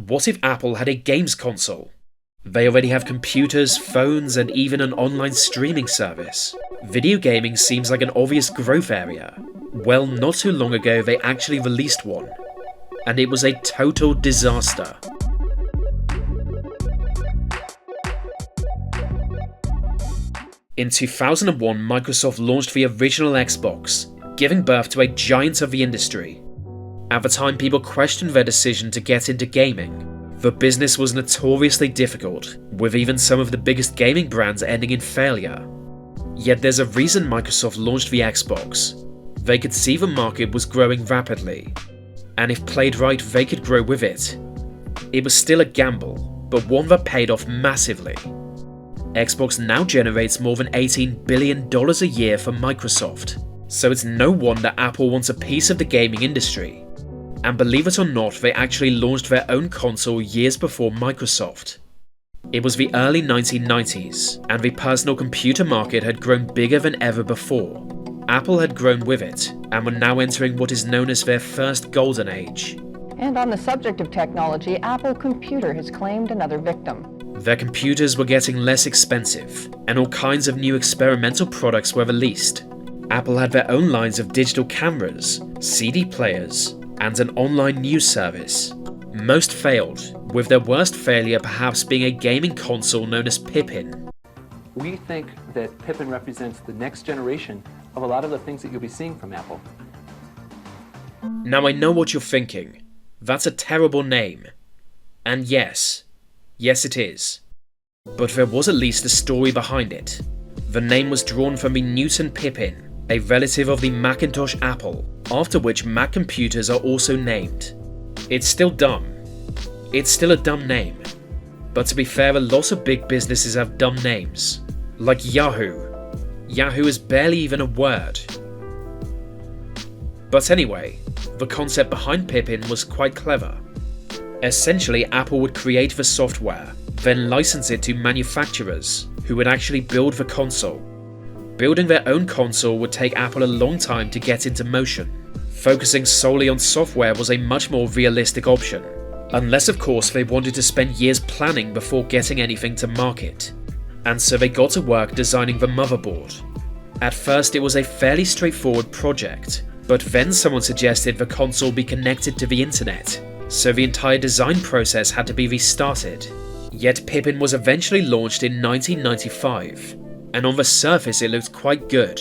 What if Apple had a games console? They already have computers, phones, and even an online streaming service. Video gaming seems like an obvious growth area. Well, not too long ago they actually released one, and it was a total disaster. In 2001, Microsoft launched the original Xbox, giving birth to a giant of the industry. At the time, people questioned their decision to get into gaming. The business was notoriously difficult, with even some of the biggest gaming brands ending in failure. Yet there's a reason Microsoft launched the Xbox. They could see the market was growing rapidly, and if played right, they could grow with it. It was still a gamble, but one that paid off massively. Xbox now generates more than $18 billion a year for Microsoft, so it's no wonder Apple wants a piece of the gaming industry. And believe it or not, they actually launched their own console years before Microsoft. It was the early 1990s, and the personal computer market had grown bigger than ever before. Apple had grown with it, and were now entering what is known as their first golden age. And on the subject of technology, Apple Computer has claimed another victim. Their computers were getting less expensive, and all kinds of new experimental products were released. Apple had their own lines of digital cameras, CD players, and an online news service. Most failed, with their worst failure perhaps being a gaming console known as Pippin. We think that Pippin represents the next generation of a lot of the things that you'll be seeing from Apple. Now I know what you're thinking. That's a terrible name. And yes it is. But there was at least a story behind it. The name was drawn from the Newton Pippin, a relative of the Macintosh Apple, after which Mac computers are also named. It's still dumb. It's still a dumb name. But to be fair, a lot of big businesses have dumb names. Like Yahoo. Yahoo is barely even a word. But anyway, the concept behind Pippin was quite clever. Essentially, Apple would create the software, then license it to manufacturers, who would actually build the console. Building their own console would take Apple a long time to get into motion. Focusing solely on software was a much more realistic option, unless of course they wanted to spend years planning before getting anything to market. And so they got to work designing the motherboard. At first it was a fairly straightforward project, but then someone suggested the console be connected to the internet, so the entire design process had to be restarted. Yet Pippin was eventually launched in 1995, and on the surface it looked quite good.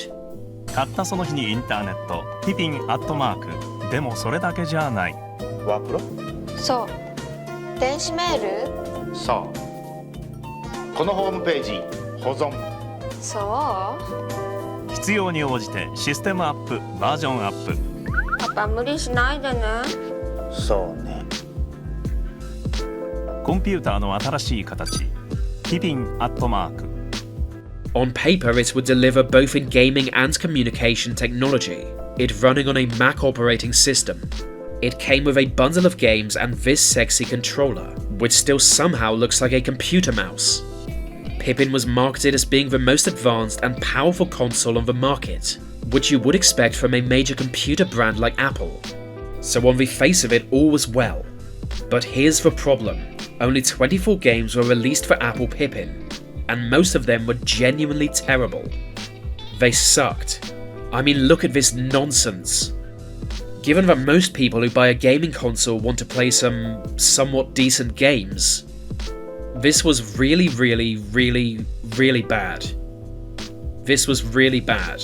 買ったその日にインターネットピピンアットマークでもそれだけじゃないワープロそう電子メールそうこのホームページ保存そう必要に応じてシステムアップバージョンアップパパ無理しないでねそうねコンピューターの新しい形ピピンアットマーク On paper, it would deliver both in gaming and communication technology, it running on a Mac operating system. It came with a bundle of games and this sexy controller, which still somehow looks like a computer mouse. Pippin was marketed as being the most advanced and powerful console on the market, which you would expect from a major computer brand like Apple. So on the face of it, all was well. But here's the problem. Only 24 games were released for Apple Pippin, and most of them were genuinely terrible. They sucked. I mean, look at this nonsense. Given that most people who buy a gaming console want to play some somewhat decent games, this was really bad. This was really bad.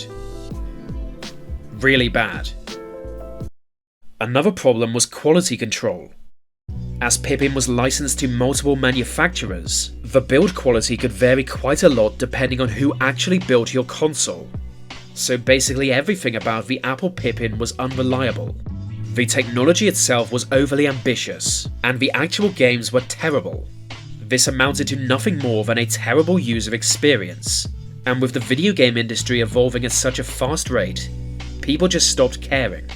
Really bad. Another problem was quality control. As Pippin was licensed to multiple manufacturers, the build quality could vary quite a lot depending on who actually built your console. So basically everything about the Apple Pippin was unreliable. The technology itself was overly ambitious, and the actual games were terrible. This amounted to nothing more than a terrible user experience, and with the video game industry evolving at such a fast rate, people just stopped caring.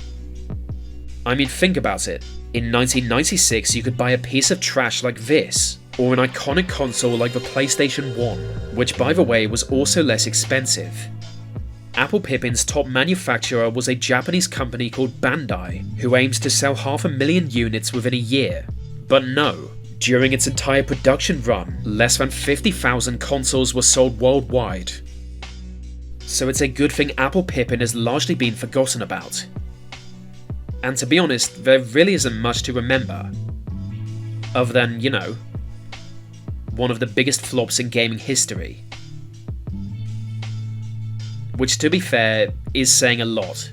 I mean, think about it. In 1996, you could buy a piece of trash like this, or an iconic console like the PlayStation 1, which by the way was also less expensive. Apple Pippin's top manufacturer was a Japanese company called Bandai, who aims to sell 500,000 units within a year. But no, during its entire production run, less than 50,000 consoles were sold worldwide. So it's a good thing Apple Pippin has largely been forgotten about. And to be honest, there really isn't much to remember. Other than, you know, one of the biggest flops in gaming history. Which, to be fair, is saying a lot.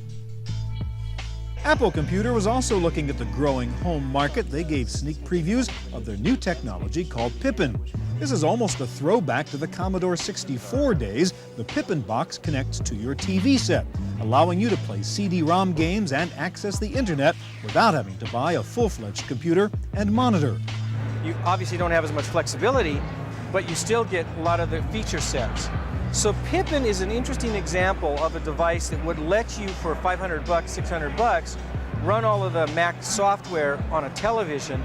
Apple Computer was also looking at the growing home market. They gave sneak previews of their new technology called Pippin. This is almost a throwback to the Commodore 64 days. The Pippin box connects to your TV set, allowing you to play CD-ROM games and access the internet without having to buy a full-fledged computer and monitor. You obviously don't have as much flexibility, but you still get a lot of the feature sets. So Pippin is an interesting example of a device that would let you, for $500, $600, run all of the Mac software on a television,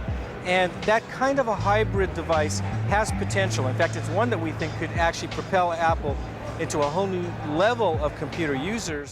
and that kind of a hybrid device has potential. In fact, it's one that we think could actually propel Apple into a whole new level of computer users.